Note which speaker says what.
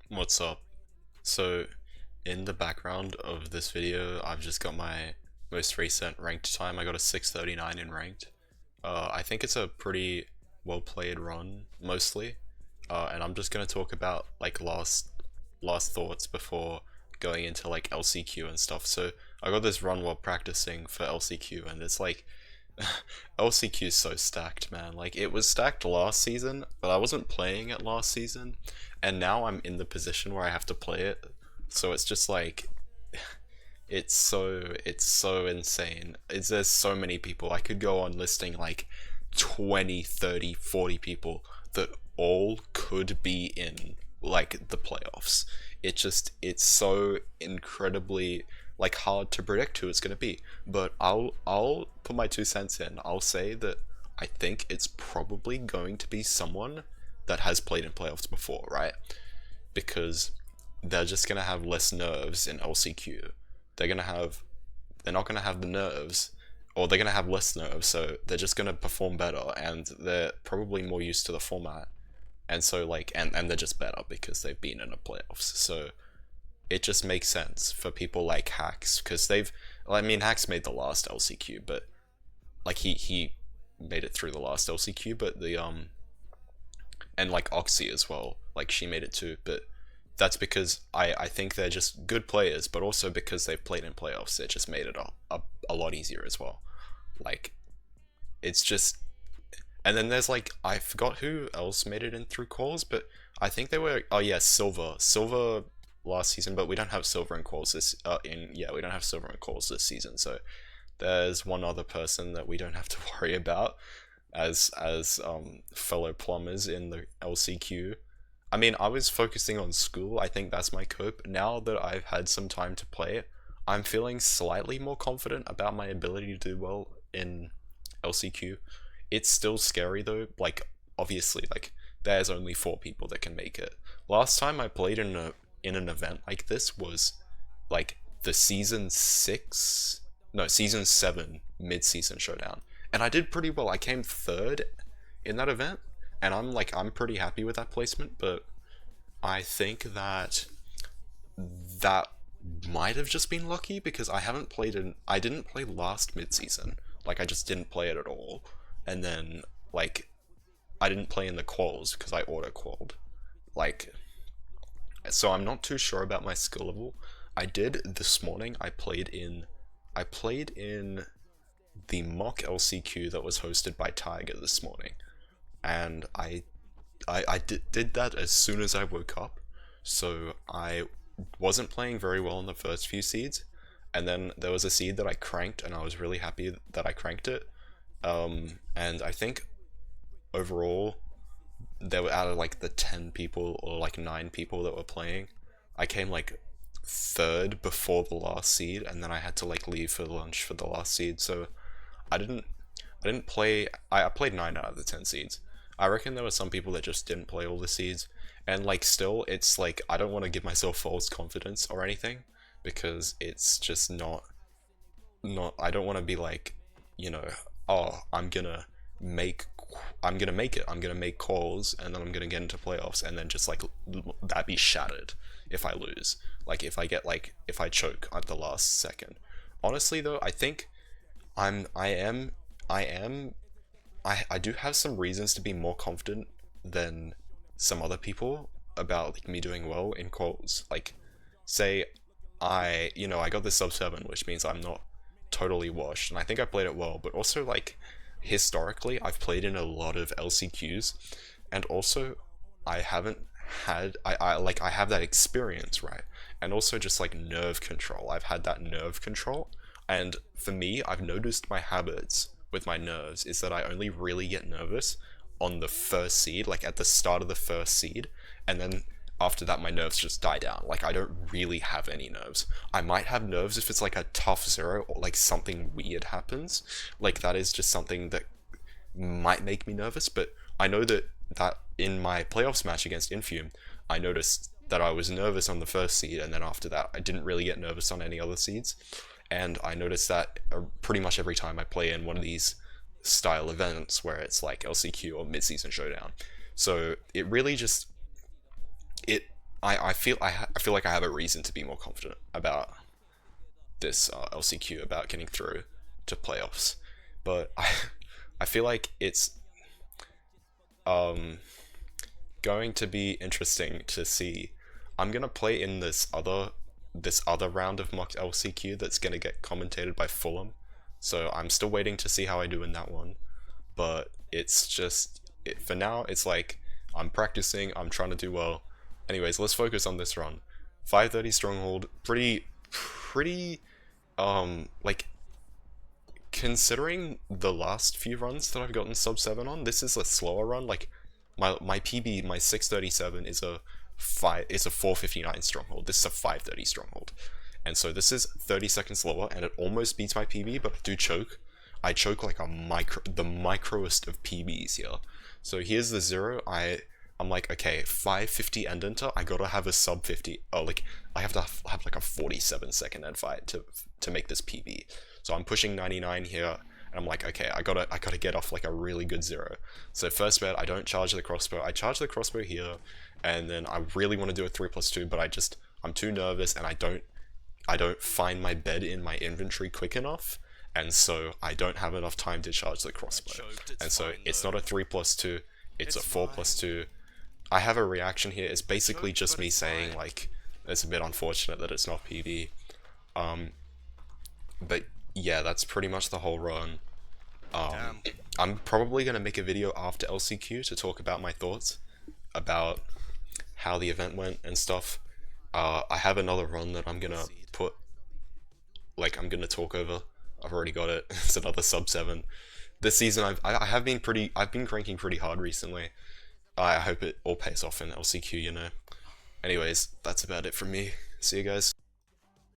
Speaker 1: What's up? So, in the background of this video, I've just got my most recent ranked time. I got a 639 in ranked. I think it's a pretty well played run, mostly. And I'm just gonna talk about like last thoughts before going into like LCQ and stuff. So I got this run while practicing for LCQ, and it's like LCQ is so stacked, man. Like it was stacked last season, but I wasn't playing it last season, and now I'm in the position where I have to play it. So it's just like it's so insane. There's so many people. I could go on listing like 20, 30, 40 people that all could be in like the playoffs. It's so incredibly like hard to predict who it's going to be. But I'll put my 2 cents in. I'll say that I think it's probably going to be someone that has played in playoffs before, right? Because they're just gonna have less nerves in LCQ. They're gonna have they're not gonna have the nerves, or they're gonna have less nerves, so they're just gonna perform better, and they're probably more used to the format, and so like and they're just better because they've been in the playoffs. So it just makes sense for people like Hacks, because I mean, Hacks made the last LCQ, but like he made it through the last LCQ, but the and like Oxy as well, like she made it too, but that's because I think they're just good players, but also because they've played in playoffs, it just made it a lot easier as well. Like, it's just. And then there's like, I forgot who else made it in through calls, but I think they were. Oh, yeah, Silver. Silver last season, but we don't have Silver in calls this. Yeah, we don't have Silver in calls this season, so there's one other person that we don't have to worry about as fellow plumbers in the LCQ. I mean, I was focusing on school. I think that's my cope. Now that I've had some time to play, I'm feeling slightly more confident about my ability to do well in LCQ. It's still scary though. Like, obviously, like there's only 4 people that can make it. Last time I played in an event like this was like the season 6, no, season 7 mid-season showdown, and I did pretty well. I came third in that event, and I'm pretty happy with that placement. But I think that might have just been lucky because I didn't play last mid-season. Like I just didn't play it at all, and then like I didn't play in the quals because I auto qualled. Like, so I'm not too sure about my skill level. I did this morning. I played in the mock LCQ that was hosted by Tiger this morning, and I did that as soon as I woke up. So I wasn't playing very well in the first few seeds, and then there was a seed that I cranked, and I was really happy that I cranked it. And I think overall, there were out of like the 10 people or like 9 people that were playing, I came like third before the last seed, and then I had to like leave for lunch for the last seed. So I didn't I didn't play. I played 9 out of the 10 seeds. I reckon there were some people that just didn't play all the seeds, and like still, it's like I don't want to give myself false confidence or anything because it's just not. I don't want to be like, you know, oh, make I'm gonna make it. I'm gonna make calls, and then I'm gonna get into playoffs, and then just like that be shattered if I lose. Like if I choke at the last second. Honestly, though, I think I'm I am I am I do have some reasons to be more confident than some other people about like me doing well in calls. Like, say I got this sub 7, which means I'm not totally washed, and I think I played it well. But also, like, historically, I've played in a lot of LCQs, and also I haven't I have that experience, right? And also just like nerve control. I've had that nerve control, and for me, I've noticed my habits with my nerves is that I only really get nervous on the first seed, like at the start of the first seed, and then after that my nerves just die down. Like I don't really have any nerves. I might have nerves if it's like a tough zero or like something weird happens. Like that is just something that might make me nervous, but I know that in my playoffs match against Infume, I noticed that I was nervous on the first seed, and then after that, I didn't really get nervous on any other seeds. And I noticed that pretty much every time I play in one of these style events where it's like LCQ or mid-season showdown. So it really just it I feel like I have a reason to be more confident about this LCQ, about getting through to playoffs, but I feel like it's um going to be interesting to see. I'm gonna play in this other round of mock LCQ that's gonna get commentated by Fulham, so I'm still waiting to see how I do in that one. But it's just for now. It's like I'm practicing. I'm trying to do well. Anyways, let's focus on this run. 530 stronghold. Pretty. Like considering the last few runs that I've gotten sub 7 on, this is a slower run. Like my PB, my 637 is a 459 stronghold. This is a 530 stronghold. And so this is 30 seconds slower, and it almost beats my PB, but I do choke. I choke like the microest of PBs here. So here's the 0. I'm like, okay, 550 end enter, I gotta have a sub 50. Oh, like, I have to have like a 47-second end fight to make this PB. So I'm pushing 99 here, and I'm like, okay, I gotta get off like a really good 0. So first bet, I don't charge the crossbow. I charge the crossbow here, and then I really want to do a 3+2, but I'm too nervous, and I don't find my bed in my inventory quick enough, and so I don't have enough time to charge the crossbow. And so it's not a 3+2, it's a 4+2. I have a reaction here. It's basically just me saying like it's a bit unfortunate that it's not PB. But yeah, that's pretty much the whole run. I'm probably gonna make a video after LCQ to talk about my thoughts about how the event went and stuff. I have another run that I'm gonna I'm gonna talk over. I've already got it. It's another sub 7. This season I've been cranking pretty hard recently. I hope it all pays off in LCQ, you know. Anyways, that's about it from me. See you guys.